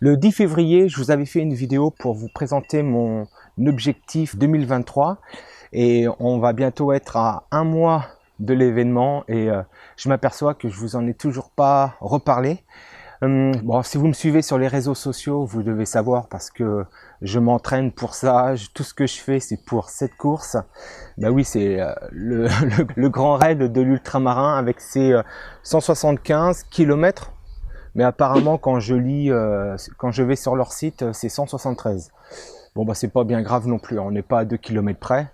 Le 10 février, je vous avais fait une vidéo pour vous présenter mon objectif 2023 et on va bientôt être à un mois de l'événement et je m'aperçois que je vous en ai toujours pas reparlé. Bon, si vous me suivez sur les réseaux sociaux, vous devez savoir parce que je m'entraîne pour ça. Tout ce que je fais, c'est pour cette course. Ben oui, c'est le grand raid de l'ultramarin avec ses 175 km. Mais apparemment, quand je vais sur leur site, c'est 173. Bon, bah, c'est pas bien grave non plus. On n'est pas à 2 km près.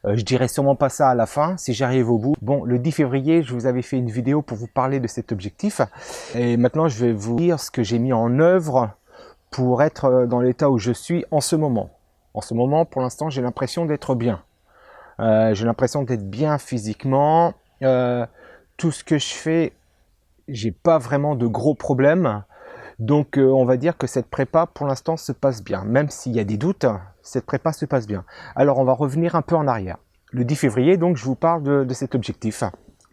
Je dirais sûrement pas ça à la fin, si j'arrive au bout. Bon, le 10 février, je vous avais fait une vidéo pour vous parler de cet objectif. Et maintenant, je vais vous dire ce que j'ai mis en œuvre pour être dans l'état où je suis en ce moment. En ce moment, pour l'instant, j'ai l'impression d'être bien. J'ai l'impression d'être bien physiquement. Tout ce que je fais, j'ai pas vraiment de gros problèmes. Donc on va dire que cette prépa pour l'instant se passe bien. Même s'il y a des doutes, cette prépa se passe bien. Alors on va revenir un peu en arrière. Le 10 février, donc je vous parle de cet objectif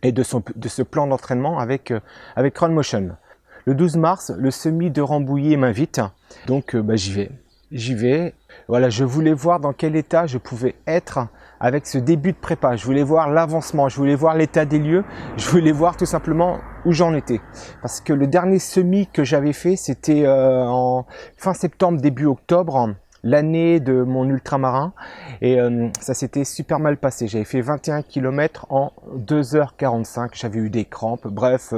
et de ce plan d'entraînement avec Run Motion. Le 12 mars, le semi de Rambouillet m'invite. Donc j'y vais. Voilà, je voulais voir dans quel état je pouvais être avec ce début de prépa. Je voulais voir l'avancement, je voulais voir l'état des lieux, je voulais voir tout simplement où j'en étais. Parce que le dernier semi que j'avais fait, c'était en fin septembre, début octobre, l'année de mon ultramarin. Et ça s'était super mal passé. J'avais fait 21 km en 2h45. J'avais eu des crampes. Bref,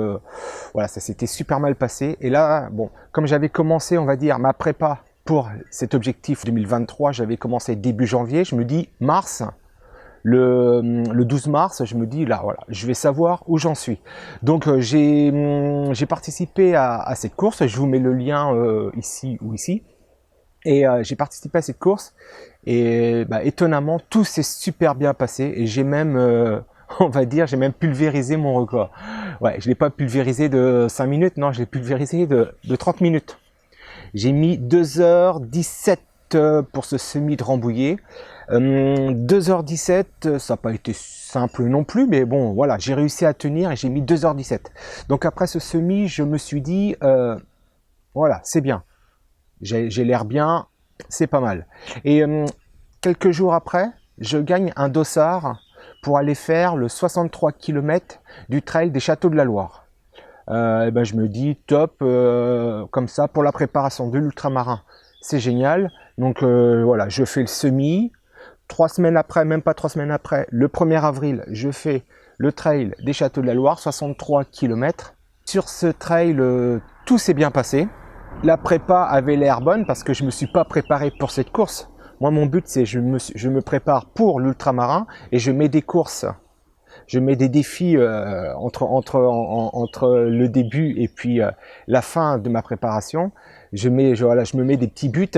voilà, ça s'était super mal passé. Et là, bon, comme j'avais commencé, on va dire, ma prépa pour cet objectif 2023, j'avais commencé début janvier. Je me dis, mars, le 12 mars, je me dis là, voilà, je vais savoir où j'en suis. Donc j'ai participé à cette course. Je vous mets le lien ici ou ici. Et j'ai participé à cette course. Et étonnamment, tout s'est super bien passé. Et j'ai même, on va dire, j'ai même pulvérisé mon record. Ouais, je l'ai pas pulvérisé de 5 minutes, non, je l'ai pulvérisé de 30 minutes. J'ai mis 2h17 pour ce semi de Rambouillet. 2h17, ça n'a pas été simple non plus, mais bon, voilà, j'ai réussi à tenir et j'ai mis 2h17. Donc après ce semi, je me suis dit, voilà, c'est bien. J'ai l'air bien, c'est pas mal. Et quelques jours après, je gagne un dossard pour aller faire le 63 km du trail des Châteaux de la Loire. Je me dis top, comme ça pour la préparation de l'ultramarin, c'est génial. Donc voilà, je fais le semi. 3 semaines après, même pas 3 semaines après, le 1er avril, je fais le trail des Châteaux de la Loire, 63 km. Sur ce trail, tout s'est bien passé. La prépa avait l'air bonne parce que je me suis pas préparé pour cette course. Moi, mon but, c'est je me prépare pour l'ultramarin et je mets des courses. Je mets des défis entre le début et puis la fin de ma préparation. Je me mets des petits buts.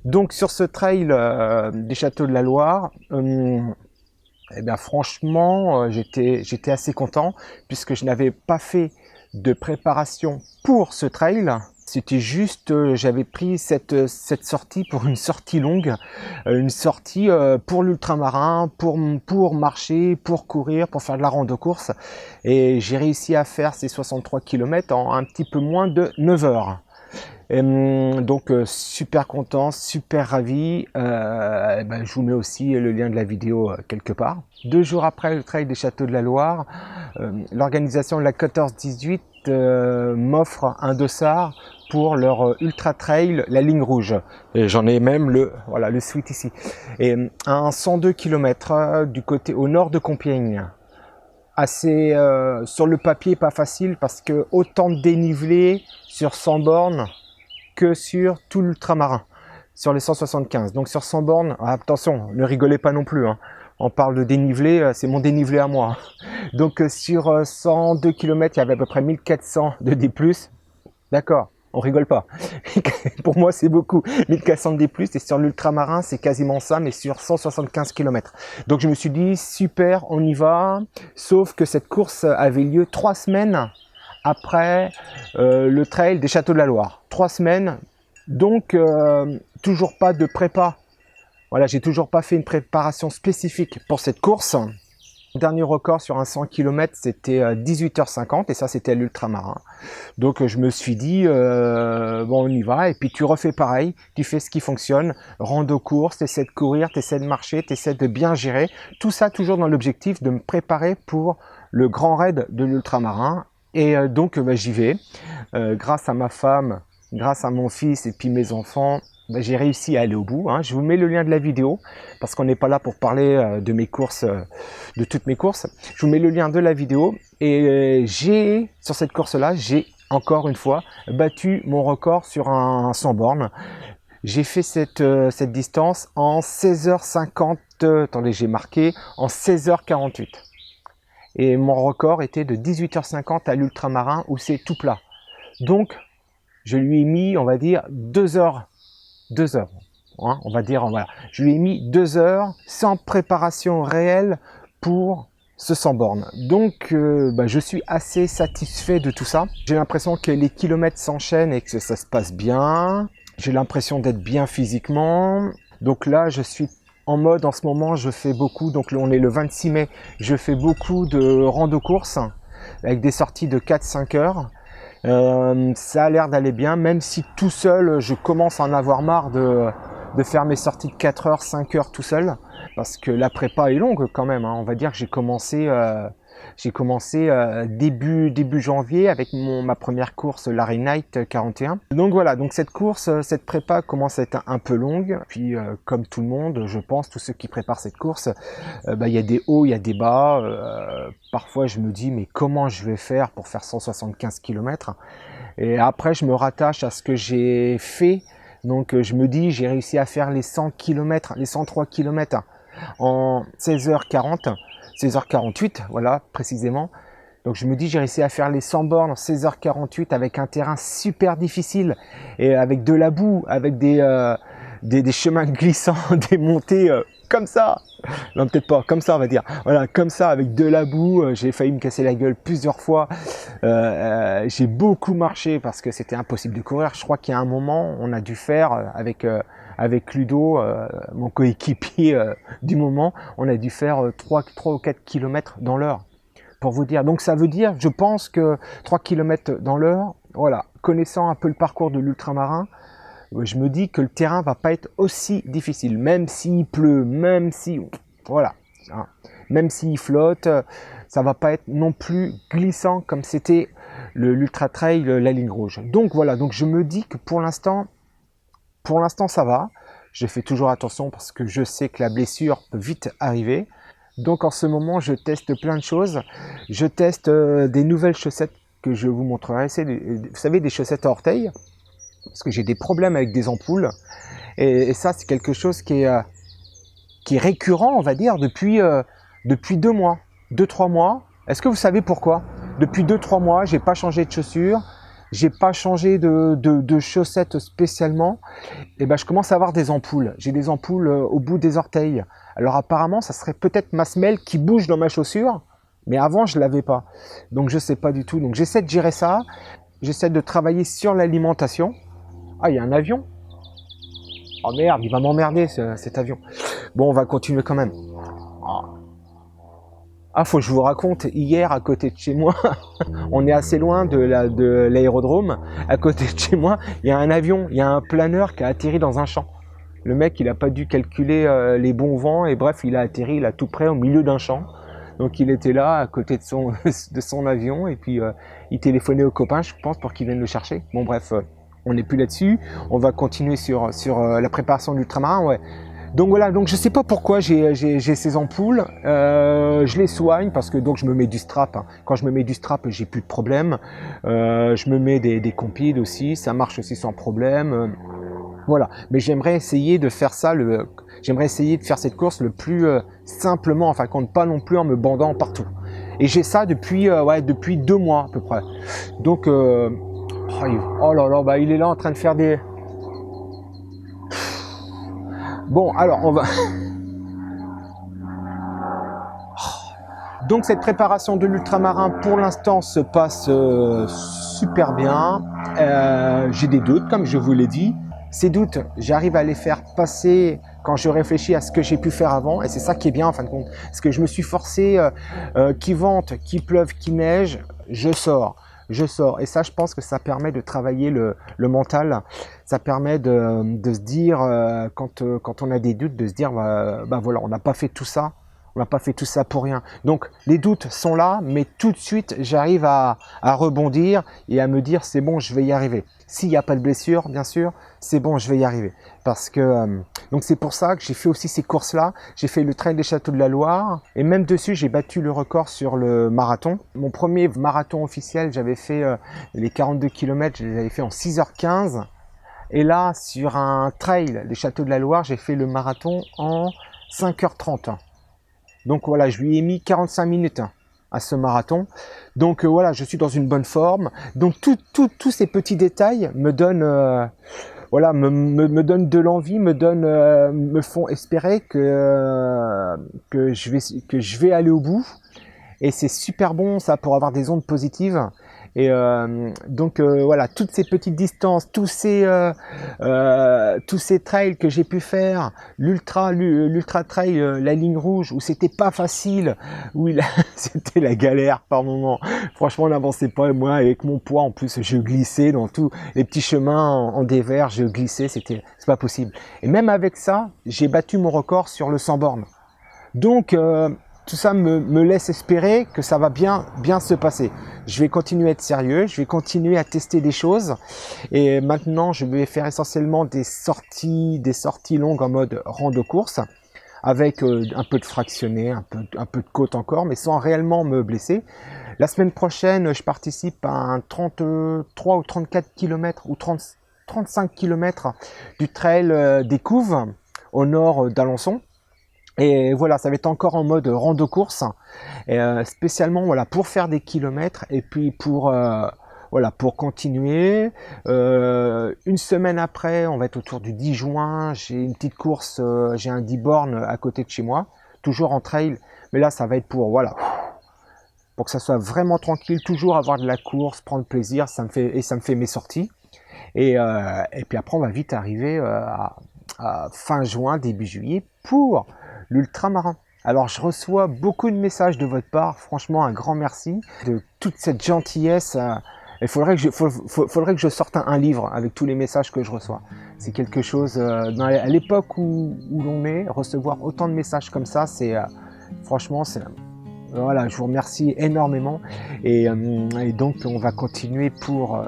Donc sur ce trail des Châteaux de la Loire, franchement, j'étais assez content puisque je n'avais pas fait de préparation pour ce trail. C'était juste, j'avais pris cette sortie pour une sortie longue, une sortie pour l'ultramarin, pour marcher, pour courir, pour faire de la rando-course. Et j'ai réussi à faire ces 63 km en un petit peu moins de 9 heures. Donc super content, super ravi. Je vous mets aussi le lien de la vidéo quelque part. 2 jours après le trail des Châteaux de la Loire, l'organisation de la 14-18 m'offre un dossard pour leur ultra trail, la ligne rouge. Et j'en ai même le suite ici. Et un 102 km du côté au nord de Compiègne. Assez sur le papier pas facile parce que autant de dénivelé sur 100 bornes que sur tout l'ultramarin, sur les 175. Donc sur 100 bornes, attention, ne rigolez pas non plus, hein. On parle de dénivelé, c'est mon dénivelé à moi. Donc sur 102 km, il y avait à peu près 1400 de D+. D'accord, on rigole pas. Pour moi, c'est beaucoup. 1400 de D+, et sur l'ultramarin, c'est quasiment ça, mais sur 175 km. Donc je me suis dit, super, on y va. Sauf que cette course avait lieu 3 semaines après le trail des Châteaux de la Loire. 3 semaines, donc toujours pas de prépa. Voilà, j'ai toujours pas fait une préparation spécifique pour cette course. Mon dernier record sur un 100 km, c'était 18h50 et ça, c'était à l'ultramarin. Donc, je me suis dit, bon, on y va. Et puis, tu refais pareil, tu fais ce qui fonctionne. Rando course, tu essaies de courir, tu essaies de marcher, tu essaies de bien gérer. Tout ça, toujours dans l'objectif de me préparer pour le grand raid de l'ultramarin. Et donc, j'y vais. Grâce à ma femme, grâce à mon fils et puis mes enfants, j'ai réussi à aller au bout. Hein. Je vous mets le lien de la vidéo parce qu'on n'est pas là pour parler de mes courses, de toutes mes courses. Je vous mets le lien de la vidéo et sur cette course-là, j'ai encore une fois battu mon record sur un 100 bornes. J'ai fait cette distance en 16h50, attendez, j'ai marqué en 16h48. Et mon record était de 18h50 à l'ultramarin où c'est tout plat. Donc, je lui ai mis, on va dire, 2 heures. 2 heures, hein, on va dire, voilà. Je lui ai mis 2 heures sans préparation réelle pour ce 100 bornes. Donc, je suis assez satisfait de tout ça. J'ai l'impression que les kilomètres s'enchaînent et que ça se passe bien. J'ai l'impression d'être bien physiquement. Donc là, je suis en mode, en ce moment, je fais beaucoup, donc on est le 26 mai, je fais beaucoup de rando-course avec des sorties de 4-5 heures. Ça a l'air d'aller bien, même si tout seul, je commence à en avoir marre de faire mes sorties de 4 heures, 5 heures tout seul, parce que la prépa est longue quand même. Hein. On va dire que j'ai commencé début janvier avec ma première course, Larry Knight 41. Donc voilà, donc cette course, cette prépa commence à être un peu longue. Puis comme tout le monde, je pense, tous ceux qui préparent cette course, il y a des hauts, il y a des bas. Parfois je me dis mais comment je vais faire pour faire 175 km? Et après je me rattache à ce que j'ai fait. Donc je me dis j'ai réussi à faire les 100 km, les 103 km en 16h40. 16h48, voilà, précisément. Donc je me dis, j'ai réussi à faire les 100 bornes en 16h48 avec un terrain super difficile et avec de la boue, avec des chemins glissants, des montées comme ça. Non, peut-être pas, comme ça on va dire. Voilà, comme ça, avec de la boue. J'ai failli me casser la gueule plusieurs fois. J'ai beaucoup marché parce que c'était impossible de courir. Je crois qu'il y a un moment, on a dû faire avec Ludo, mon coéquipier du moment, on a dû faire 3 ou 4 km dans l'heure, pour vous dire. Donc ça veut dire, je pense que 3 km dans l'heure, voilà, connaissant un peu le parcours de l'ultramarin, je me dis que le terrain va pas être aussi difficile, même s'il pleut, même si, voilà, hein, même s'il flotte, ça va pas être non plus glissant comme c'était l'ultra trail, la ligne rouge. Donc voilà, donc je me dis que pour l'instant, ça va. Je fais toujours attention parce que je sais que la blessure peut vite arriver. Donc en ce moment, je teste plein de choses. Je teste des nouvelles chaussettes que je vous montrerai. C'est, vous savez, des chaussettes à orteils. Parce que j'ai des problèmes avec des ampoules. Et ça, c'est quelque chose qui est récurrent, on va dire, depuis 2 mois, 2-3 mois. Est-ce que vous savez pourquoi? Depuis 2-3 mois, j'ai pas changé de chaussures. J'ai pas changé de chaussettes spécialement. Et je commence à avoir des ampoules. J'ai des ampoules au bout des orteils. Alors apparemment, ça serait peut-être ma semelle qui bouge dans ma chaussure, mais avant je l'avais pas. Donc je sais pas du tout. Donc j'essaie de gérer ça. J'essaie de travailler sur l'alimentation. Ah, il y a un avion. Oh merde, il va m'emmerder cet avion. Bon, on va continuer quand même. Ah, faut que je vous raconte, hier à côté de chez moi, on est assez loin de l'aérodrome, à côté de chez moi, il y a un avion, il y a un planeur qui a atterri dans un champ. Le mec, il n'a pas dû calculer les bons vents et bref, il a atterri là tout près au milieu d'un champ. Donc il était là à côté de son avion et puis il téléphonait aux copains, je pense, pour qu'ils viennent le chercher. Bon bref, on n'est plus là-dessus, on va continuer sur la préparation de l'ultramarin, ouais. Donc voilà, donc je sais pas pourquoi j'ai ces ampoules, je les soigne parce que donc je me mets du strap. Hein. Quand je me mets du strap, j'ai plus de problème. Je me mets des compiles aussi, ça marche aussi sans problème. Voilà, mais j'aimerais essayer de faire ça, j'aimerais essayer de faire cette course le plus simplement, enfin compte pas non plus en me bandant partout. Et j'ai ça depuis 2 mois à peu près. Donc oh là là, il est là en train de faire des... Bon, alors on va... Donc cette préparation de l'ultramarin pour l'instant se passe super bien. J'ai des doutes, comme je vous l'ai dit. Ces doutes, j'arrive à les faire passer quand je réfléchis à ce que j'ai pu faire avant, et c'est ça qui est bien en fin de compte, parce que je me suis forcé, qu'il vente, qu'il pleuve, qu'il neige, je sors. Et ça, je pense que ça permet de travailler le mental, ça permet de se dire, quand on a des doutes, de se dire, bah voilà, on n'a pas fait tout ça, on n'a pas fait tout ça pour rien. Donc les doutes sont là, mais tout de suite, j'arrive à rebondir et à me dire, c'est bon, je vais y arriver. S'il n'y a pas de blessure, bien sûr, c'est bon, je vais y arriver. Parce que donc c'est pour ça que j'ai fait aussi ces courses-là. J'ai fait le trail des Châteaux de la Loire et même dessus, j'ai battu le record sur le marathon. Mon premier marathon officiel, j'avais fait les 42 km, je les avais fait en 6h15. Et là, sur un trail des Châteaux de la Loire, j'ai fait le marathon en 5h30. Donc voilà, je lui ai mis 45 minutes à ce marathon. Donc voilà, je suis dans une bonne forme. Donc tous ces petits détails me donnent, voilà, me donnent de l'envie, me font espérer que je vais aller au bout. Et c'est super bon ça pour avoir des ondes positives. Et donc voilà, toutes ces petites distances, tous ces trails que j'ai pu faire, l'ultra trail, la ligne rouge, où c'était pas facile, où c'était la galère par moment. Franchement, on n'avançait pas. Et moi, avec mon poids, en plus, je glissais dans tous les petits chemins en dévers, je glissais, c'est pas possible. Et même avec ça, j'ai battu mon record sur le 100 bornes. Donc tout ça me laisse espérer que ça va bien se passer. Je vais continuer à être sérieux, je vais continuer à tester des choses. Et maintenant, je vais faire essentiellement des sorties longues en mode rando course, avec un peu de fractionné, un peu de côte encore, mais sans réellement me blesser. La semaine prochaine, je participe à un 33 ou 34 km ou 35 km du trail des Couves au nord d'Alençon. Et voilà, ça va être encore en mode rando course, et spécialement voilà pour faire des kilomètres et puis pour voilà pour continuer. Une semaine après, on va être autour du 10 juin. J'ai une petite course, j'ai un 10 bornes à côté de chez moi, toujours en trail, mais là ça va être pour voilà pour que ça soit vraiment tranquille, toujours avoir de la course, prendre plaisir. Ça me fait mes sorties. Et puis après, on va vite arriver à fin juin, début juillet pour l'ultramarin. Alors je reçois beaucoup de messages de votre part, franchement un grand merci de toute cette gentillesse. Il faudrait que je sorte un livre avec tous les messages que je reçois. C'est quelque chose, à l'époque où l'on est, recevoir autant de messages comme ça, c'est franchement, voilà, je vous remercie énormément. Et donc on va continuer pour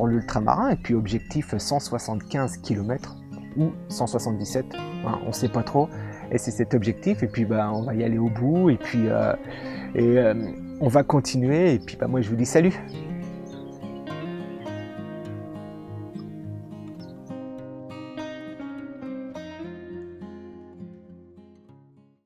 l'ultramarin, et puis objectif 175 km ou 177, hein, on ne sait pas trop. Et c'est cet objectif, et puis on va y aller au bout, et puis on va continuer, et puis moi je vous dis salut.